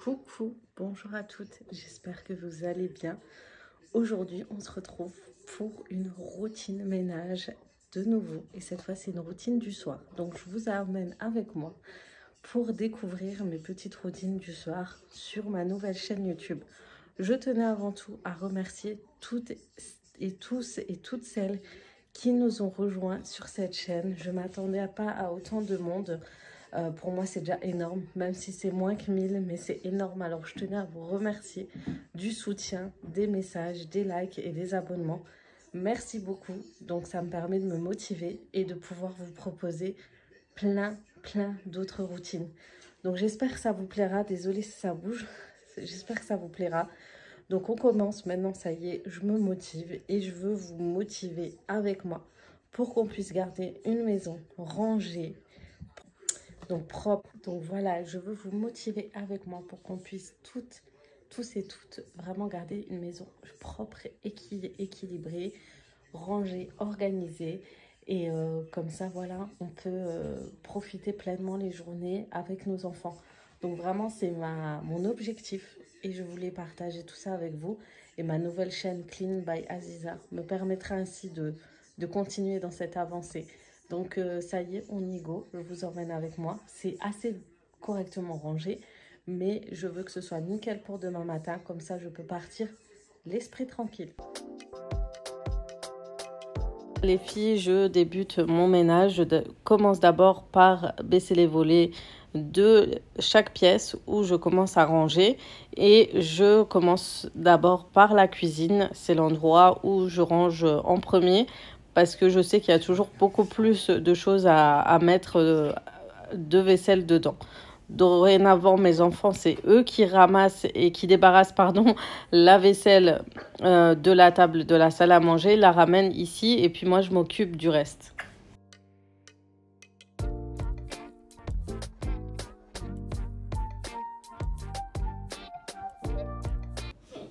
Coucou, bonjour à toutes, j'espère que vous allez bien. Aujourd'hui, on se retrouve pour une routine ménage de nouveau. Et cette fois, c'est une routine du soir. Donc, je vous amène avec moi pour découvrir mes petites routines du soir sur ma nouvelle chaîne YouTube. Je tenais avant tout à remercier toutes et tous et toutes celles qui nous ont rejoints sur cette chaîne. Je ne m'attendais pas à autant de monde. Pour moi, c'est déjà énorme, même si c'est moins que 1000, mais c'est énorme. Alors, je tenais à vous remercier du soutien, des messages, des likes et des abonnements. Merci beaucoup. Donc, ça me permet de me motiver et de pouvoir vous proposer plein d'autres routines. Donc, j'espère que ça vous plaira. Désolée si ça bouge. J'espère que ça vous plaira. Donc, on commence maintenant. Ça y est, je me motive et je veux vous motiver avec moi pour qu'on puisse garder une maison rangée, donc propre. Donc voilà, je veux vous motiver avec moi pour qu'on puisse tous et toutes vraiment garder une maison propre, équilibrée, rangée, organisée. Et comme ça, voilà, on peut profiter pleinement les journées avec nos enfants. Donc vraiment, c'est mon objectif et je voulais partager tout ça avec vous. Et ma nouvelle chaîne Clean by Aziza me permettra ainsi de continuer dans cette avancée. Donc ça y est, on y go, je vous emmène avec moi. C'est assez correctement rangé, mais je veux que ce soit nickel pour demain matin. Comme ça, je peux partir l'esprit tranquille. Les filles, je débute mon ménage. Je commence d'abord par baisser les volets de chaque pièce où je commence à ranger. Et je commence d'abord par la cuisine. C'est l'endroit où je range en premier parce que je sais qu'il y a toujours beaucoup plus de choses à mettre de vaisselle dedans. Dorénavant, mes enfants, c'est eux qui ramassent et qui débarrassent, pardon, la vaisselle de la table de la salle à manger, la ramènent ici et puis moi, je m'occupe du reste.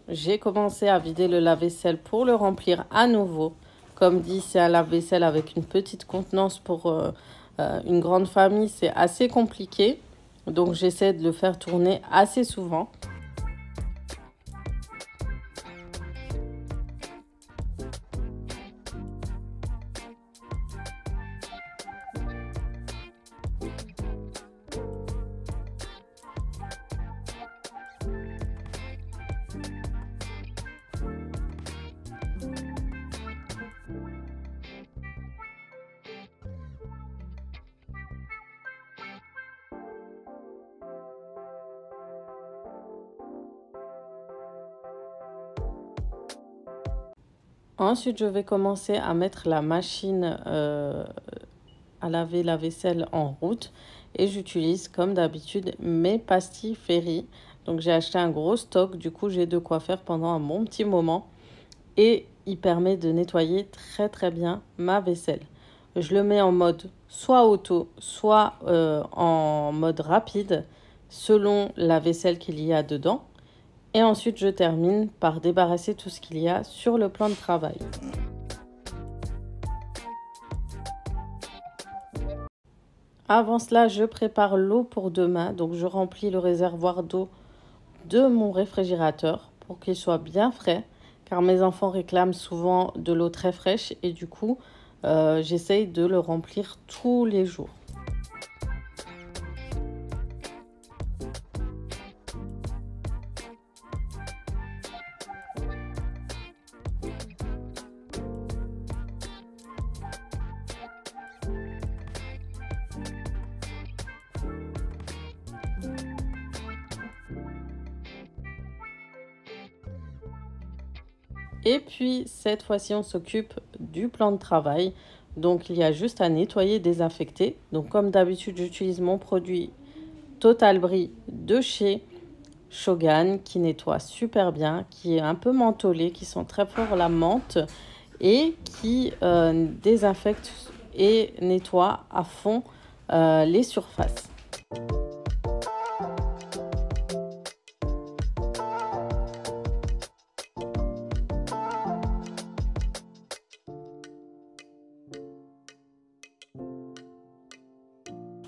J'ai commencé à vider le lave-vaisselle pour le remplir à nouveau. Comme dit, c'est un lave-vaisselle avec une petite contenance pour une grande famille. C'est assez compliqué. Donc, j'essaie de le faire tourner assez souvent. Ensuite, je vais commencer à mettre la machine à laver la vaisselle en route. Et j'utilise, comme d'habitude, mes pastilles Fairy. Donc, j'ai acheté un gros stock. Du coup, j'ai de quoi faire pendant un bon petit moment. Et il permet de nettoyer très bien ma vaisselle. Je le mets en mode soit auto, soit en mode rapide, selon la vaisselle qu'il y a dedans. Et ensuite, je termine par débarrasser tout ce qu'il y a sur le plan de travail. Avant cela, je prépare l'eau pour demain. Donc, je remplis le réservoir d'eau de mon réfrigérateur pour qu'il soit bien frais. Car mes enfants réclament souvent de l'eau très fraîche. Et du coup, j'essaye de le remplir tous les jours. Et puis, cette fois-ci, on s'occupe du plan de travail. Donc, il y a juste à nettoyer, désinfecter. Donc, comme d'habitude, j'utilise mon produit Total Brie de chez Shogun qui nettoie super bien, qui est un peu mentholé, qui sent très fort la menthe et qui désinfecte et nettoie à fond les surfaces.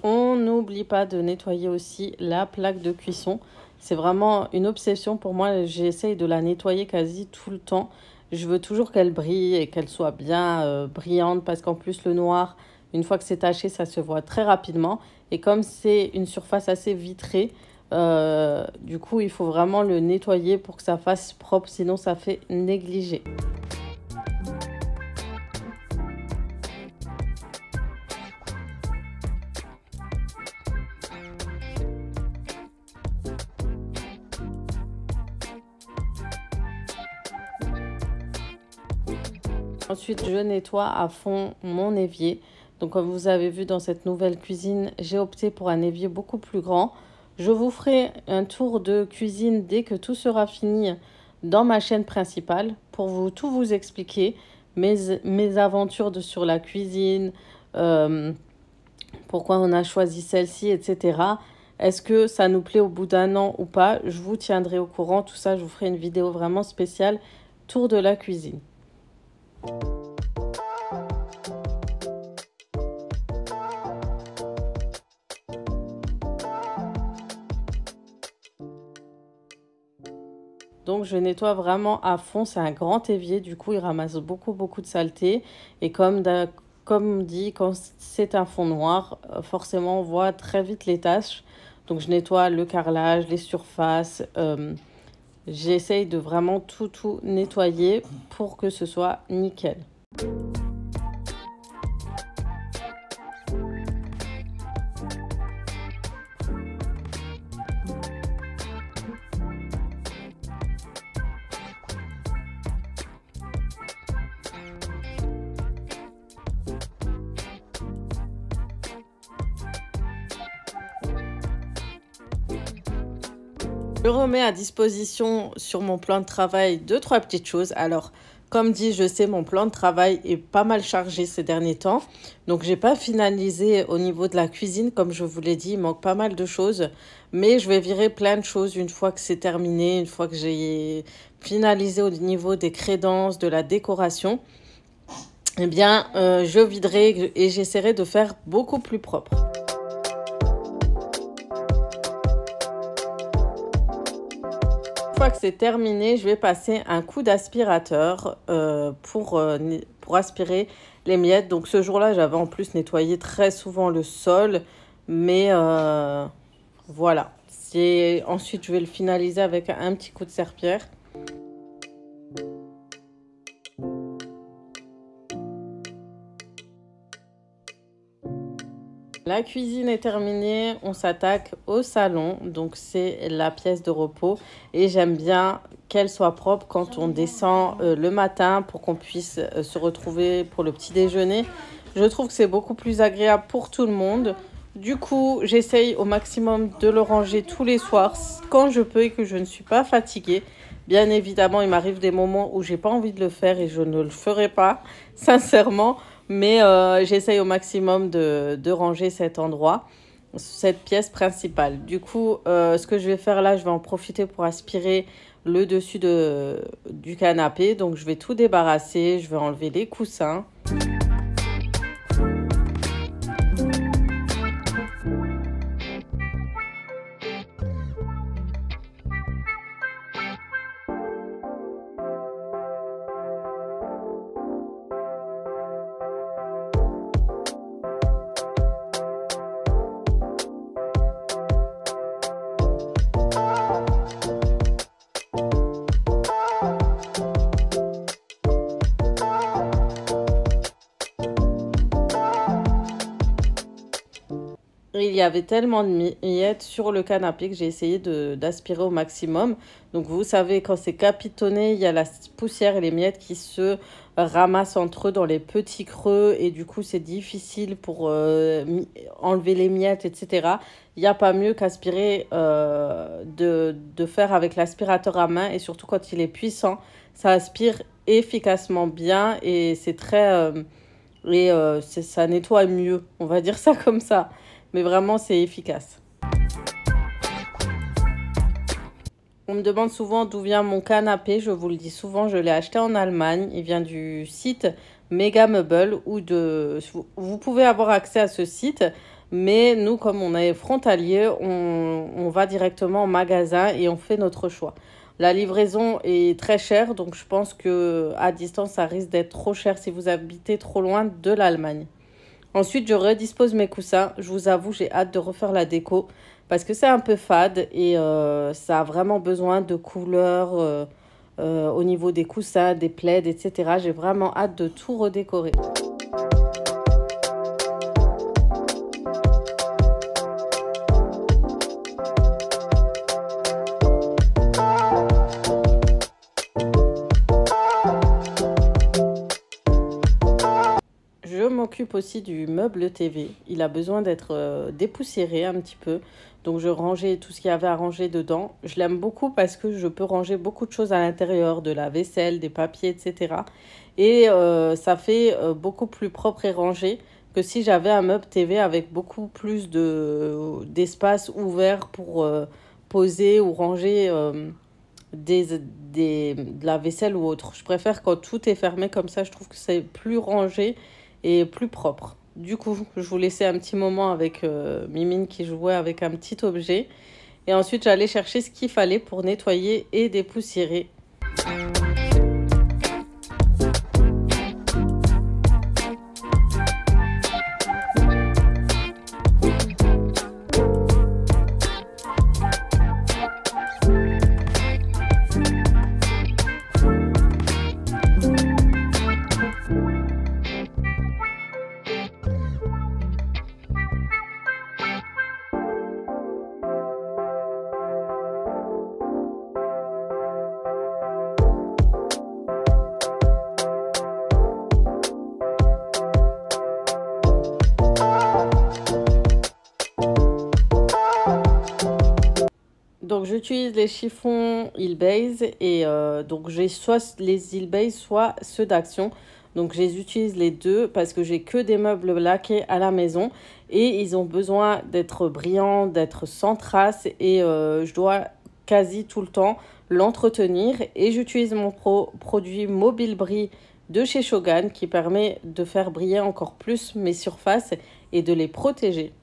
On on n'oublie pas de nettoyer aussi la plaque de cuisson. C'est vraiment une obsession pour moi. J'essaye de la nettoyer quasi tout le temps. Je veux toujours qu'elle brille et qu'elle soit bien brillante parce qu'en plus le noir, une fois que c'est taché, ça se voit très rapidement. Et comme c'est une surface assez vitrée, du coup, il faut vraiment le nettoyer pour que ça fasse propre, sinon ça fait négliger. Ensuite, je nettoie à fond mon évier. Donc, comme vous avez vu dans cette nouvelle cuisine, j'ai opté pour un évier beaucoup plus grand. Je vous ferai un tour de cuisine dès que tout sera fini dans ma chaîne principale pour tout vous expliquer, mes aventures sur la cuisine, pourquoi on a choisi celle-ci, etc. Est-ce que ça nous plaît au bout d'un an ou pas? Je vous tiendrai au courant. Tout ça, je vous ferai une vidéo vraiment spéciale, tour de la cuisine. Donc, je nettoie vraiment à fond. C'est un grand évier. Du coup, il ramasse beaucoup de saleté. Et comme dit, quand c'est un fond noir, forcément, on voit très vite les taches. Donc, je nettoie le carrelage, les surfaces. J'essaye de vraiment tout nettoyer pour que ce soit nickel. Je remets à disposition sur mon plan de travail 2-3 petites choses. Alors, comme dit, je sais, mon plan de travail est pas mal chargé ces derniers temps. Donc, j'ai pas finalisé au niveau de la cuisine. Comme je vous l'ai dit, il manque pas mal de choses. Mais je vais virer plein de choses une fois que c'est terminé, une fois que j'ai finalisé au niveau des crédences, de la décoration. Eh bien, je viderai et j'essaierai de faire beaucoup plus propre. Une fois que c'est terminé, je vais passer un coup d'aspirateur pour aspirer les miettes. Donc ce jour-là, j'avais en plus nettoyé très souvent le sol. Mais voilà. Ensuite, je vais le finaliser avec un petit coup de serpillière. La cuisine est terminée, on s'attaque au salon, donc c'est la pièce de repos et j'aime bien qu'elle soit propre quand on descend le matin pour qu'on puisse se retrouver pour le petit déjeuner. Je trouve que c'est beaucoup plus agréable pour tout le monde. Du coup, j'essaye au maximum de le ranger tous les soirs quand je peux et que je ne suis pas fatiguée. Bien évidemment, il m'arrive des moments où j'ai pas envie de le faire et je ne le ferai pas, sincèrement. Mais j'essaye au maximum de ranger cet endroit, cette pièce principale. Du coup, ce que je vais faire là, je vais en profiter pour aspirer le dessus du canapé. Donc, je vais tout débarrasser. Je vais enlever les coussins. Il y avait tellement de miettes sur le canapé que j'ai essayé d'aspirer au maximum. Donc vous savez, quand c'est capitonné, il y a la poussière et les miettes qui se ramassent entre eux dans les petits creux. Et du coup, c'est difficile pour enlever les miettes, etc. Il n'y a pas mieux qu'aspirer, de faire avec l'aspirateur à main. Et surtout quand il est puissant, ça aspire efficacement bien. Et c'est très... ça nettoie mieux, on va dire ça comme ça. Mais vraiment, c'est efficace. On me demande souvent d'où vient mon canapé. Je vous le dis souvent, je l'ai acheté en Allemagne. Il vient du site Mega Meuble. Vous pouvez avoir accès à ce site. Mais nous, comme on est frontalier, on va directement au magasin et on fait notre choix. La livraison est très chère, donc je pense qu'à distance, ça risque d'être trop cher si vous habitez trop loin de l'Allemagne. Ensuite, je redispose mes coussins. Je vous avoue, j'ai hâte de refaire la déco parce que c'est un peu fade et ça a vraiment besoin de couleurs au niveau des coussins, des plaids, etc. J'ai vraiment hâte de tout redécorer. Je m'occupe aussi du meuble TV. Il a besoin d'être dépoussiéré un petit peu. Donc je rangeais tout ce qu'il y avait à ranger dedans. Je l'aime beaucoup parce que je peux ranger beaucoup de choses à l'intérieur, de la vaisselle, des papiers, etc. Et ça fait beaucoup plus propre et rangé que si j'avais un meuble TV avec beaucoup plus d'espace ouvert pour poser ou ranger de la vaisselle ou autre. Je préfère quand tout est fermé comme ça. Je trouve que c'est plus rangé et plus propre. Du coup, je vous laissais un petit moment avec Mimine qui jouait avec un petit objet. Et ensuite, j'allais chercher ce qu'il fallait pour nettoyer et dépoussiérer. Donc j'utilise les chiffons Hillbase et donc j'ai soit les Hillbase soit ceux d'Action. Donc je les utilise les deux parce que j'ai que des meubles laqués à la maison et ils ont besoin d'être brillants, d'être sans traces et je dois quasi tout le temps l'entretenir. Et j'utilise mon produit Mobile Brie de chez Shogun qui permet de faire briller encore plus mes surfaces et de les protéger.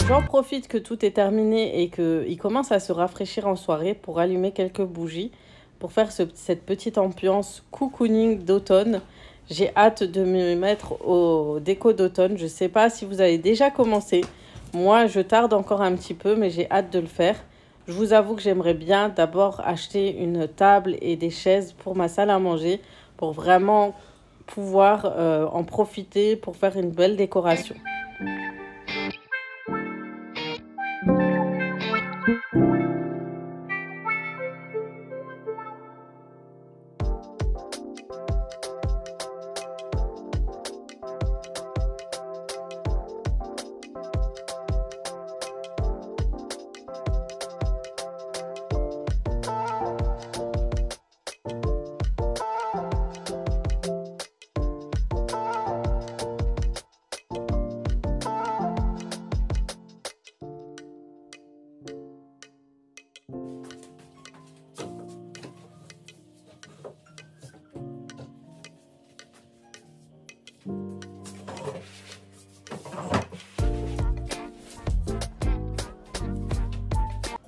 J'en profite que tout est terminé et qu'il commence à se rafraîchir en soirée pour allumer quelques bougies, pour faire cette petite ambiance cocooning d'automne. J'ai hâte de me mettre au déco d'automne. Je ne sais pas si vous avez déjà commencé. Moi, je tarde encore un petit peu, mais j'ai hâte de le faire. Je vous avoue que j'aimerais bien d'abord acheter une table et des chaises pour ma salle à manger, pour vraiment pouvoir en profiter pour faire une belle décoration.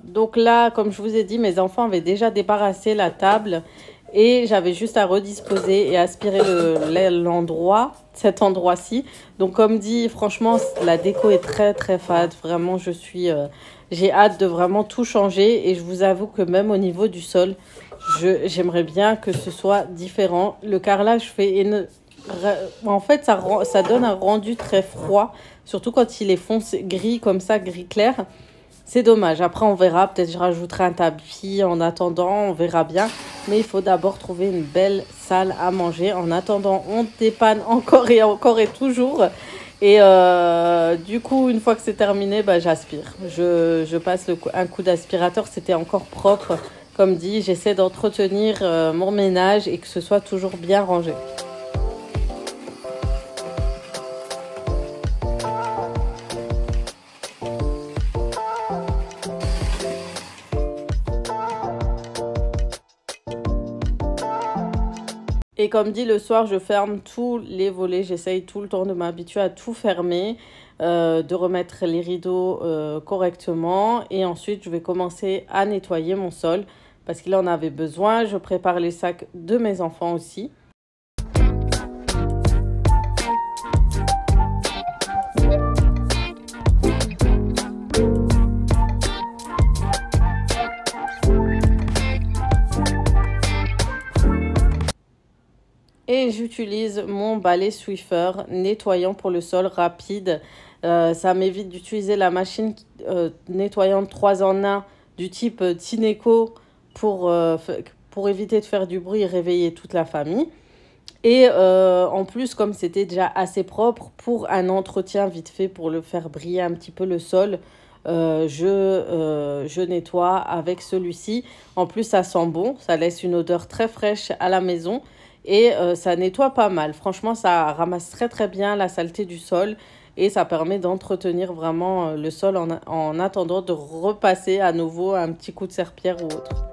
Donc là, comme je vous ai dit, mes enfants avaient déjà débarrassé la table et j'avais juste à redisposer et aspirer l'endroit, cet endroit-ci. Donc comme dit, franchement, la déco est très très fade. Vraiment, j'ai hâte de vraiment tout changer et je vous avoue que même au niveau du sol, j'aimerais bien que ce soit différent. Le carrelage fait en fait, ça donne un rendu très froid, surtout quand il est foncé gris comme ça, gris clair. C'est dommage. Après, on verra. Peut-être je rajouterai un tapis en attendant. On verra bien. Mais il faut d'abord trouver une belle salle à manger. En attendant, on dépanne encore et toujours. Et du coup, une fois que c'est terminé, bah, j'aspire. Je passe un coup d'aspirateur. C'était encore propre. Comme dit, j'essaie d'entretenir mon ménage et que ce soit toujours bien rangé. Et comme dit, le soir, je ferme tous les volets. J'essaye tout le temps de m'habituer à tout fermer, de remettre les rideaux correctement. Et ensuite, je vais commencer à nettoyer mon sol parce qu'il en avait besoin. Je prépare les sacs de mes enfants aussi. Et j'utilise mon balai Swiffer nettoyant pour le sol rapide. Ça m'évite d'utiliser la machine nettoyante 3 en 1 du type Tineco pour éviter de faire du bruit et réveiller toute la famille. Et en plus, comme c'était déjà assez propre, pour un entretien vite fait, pour le faire briller un petit peu le sol, je nettoie avec celui-ci. En plus, ça sent bon, ça laisse une odeur très fraîche à la maison. Et ça nettoie pas mal. Franchement, ça ramasse très très bien la saleté du sol et ça permet d'entretenir vraiment le sol en attendant de repasser à nouveau un petit coup de serpillière ou autre.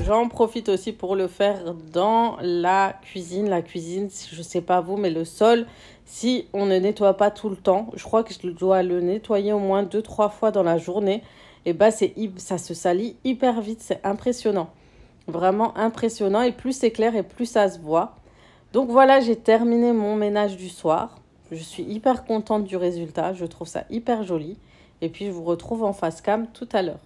J'en profite aussi pour le faire dans la cuisine. La cuisine, je ne sais pas vous, mais le sol, si on ne nettoie pas tout le temps, je crois que je dois le nettoyer au moins 2-3 fois dans la journée, et bah ça se salit hyper vite, c'est impressionnant. Vraiment impressionnant, et plus c'est clair et plus ça se voit. Donc voilà, j'ai terminé mon ménage du soir. Je suis hyper contente du résultat, je trouve ça hyper joli. Et puis je vous retrouve en face cam tout à l'heure.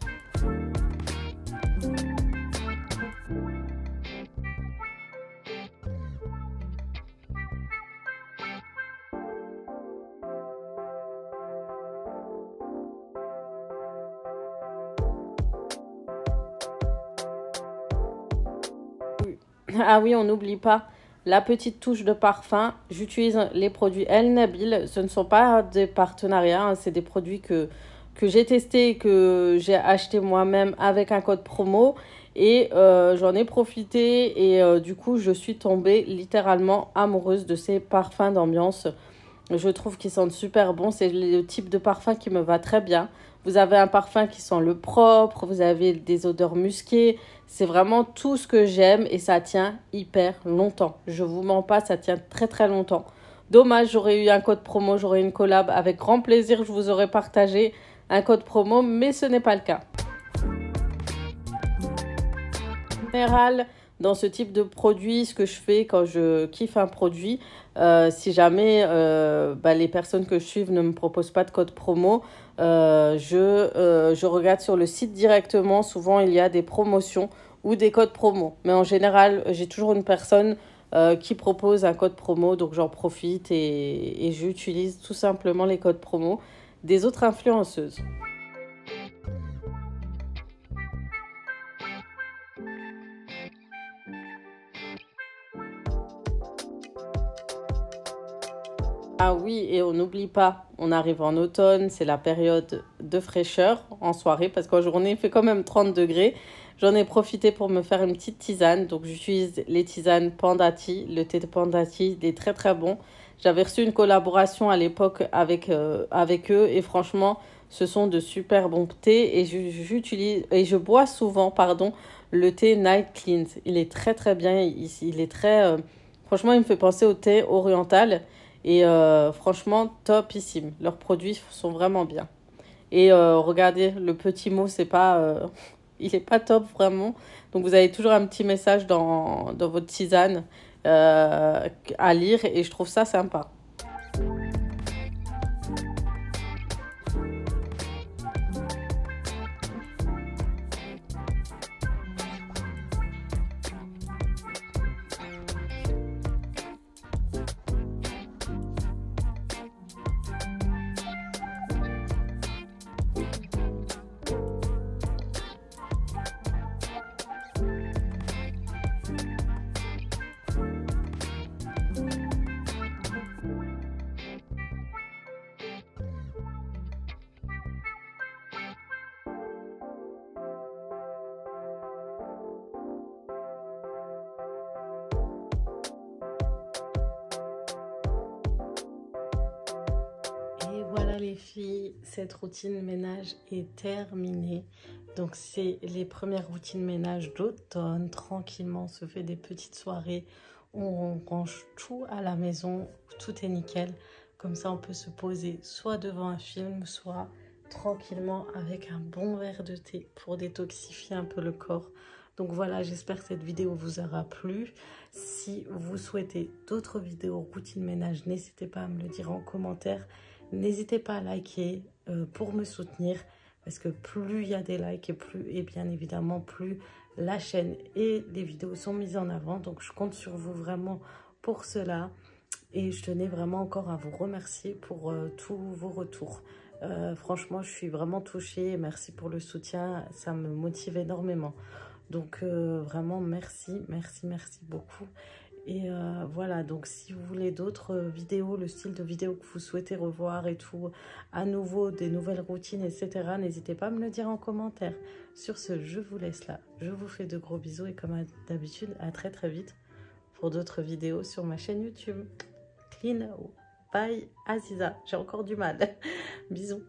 Ah oui, on n'oublie pas la petite touche de parfum. J'utilise les produits El Nabil. Ce ne sont pas des partenariats, hein, c'est des produits que j'ai testés et que j'ai acheté moi-même avec un code promo. Et j'en ai profité et du coup, je suis tombée littéralement amoureuse de ces parfums d'ambiance. Je trouve qu'ils sentent super bon. C'est le type de parfum qui me va très bien. Vous avez un parfum qui sent le propre, vous avez des odeurs musquées. C'est vraiment tout ce que j'aime et ça tient hyper longtemps. Je vous mens pas, ça tient très très longtemps. Dommage, j'aurais eu un code promo, j'aurais une collab. Avec grand plaisir, je vous aurais partagé un code promo, mais ce n'est pas le cas. En général, dans ce type de produit, ce que je fais quand je kiffe un produit, si jamais les personnes que je suis ne me proposent pas de code promo, je regarde sur le site directement. Souvent, il y a des promotions ou des codes promo. Mais en général, j'ai toujours une personne qui propose un code promo. Donc, j'en profite et j'utilise tout simplement les codes promo des autres influenceuses. Ah oui, et on n'oublie pas, on arrive en automne, c'est la période de fraîcheur en soirée parce qu'en journée il fait quand même 30 degrés. J'en ai profité pour me faire une petite tisane, donc j'utilise les tisanes Pandati, le thé de Pandati, il est très très bon. J'avais reçu une collaboration à l'époque avec eux et franchement, ce sont de super bons thés et je bois souvent, le thé Night Cleanse. Il est très très bien, il est très, franchement il me fait penser au thé oriental. Et franchement, topissime. Leurs produits sont vraiment bien. Et regardez, le petit mot, c'est pas, il est pas top vraiment. Donc vous avez toujours un petit message dans votre tisane à lire et je trouve ça sympa. filles, cette routine ménage est terminée. Donc c'est les premières routines ménage d'automne. Tranquillement, on se fait des petites soirées où on range tout à la maison, tout est nickel. Comme ça, on peut se poser soit devant un film, soit tranquillement avec un bon verre de thé pour détoxifier un peu le corps. Donc voilà, j'espère que cette vidéo vous aura plu. Si vous souhaitez d'autres vidéos routine ménage, n'hésitez pas à me le dire en commentaire. N'hésitez pas à liker pour me soutenir, parce que plus il y a des likes et bien évidemment plus la chaîne et les vidéos sont mises en avant. Donc je compte sur vous vraiment pour cela. Et je tenais vraiment encore à vous remercier pour tous vos retours. Franchement, je suis vraiment touchée. Merci pour le soutien. Ça me motive énormément. Donc, vraiment, merci beaucoup. Et voilà, donc si vous voulez d'autres vidéos, le style de vidéo que vous souhaitez revoir et tout, à nouveau, des nouvelles routines, etc., n'hésitez pas à me le dire en commentaire. Sur ce, je vous laisse là. Je vous fais de gros bisous et comme d'habitude, à très vite pour d'autres vidéos sur ma chaîne YouTube. Clean by Aziza. J'ai encore du mal. Bisous.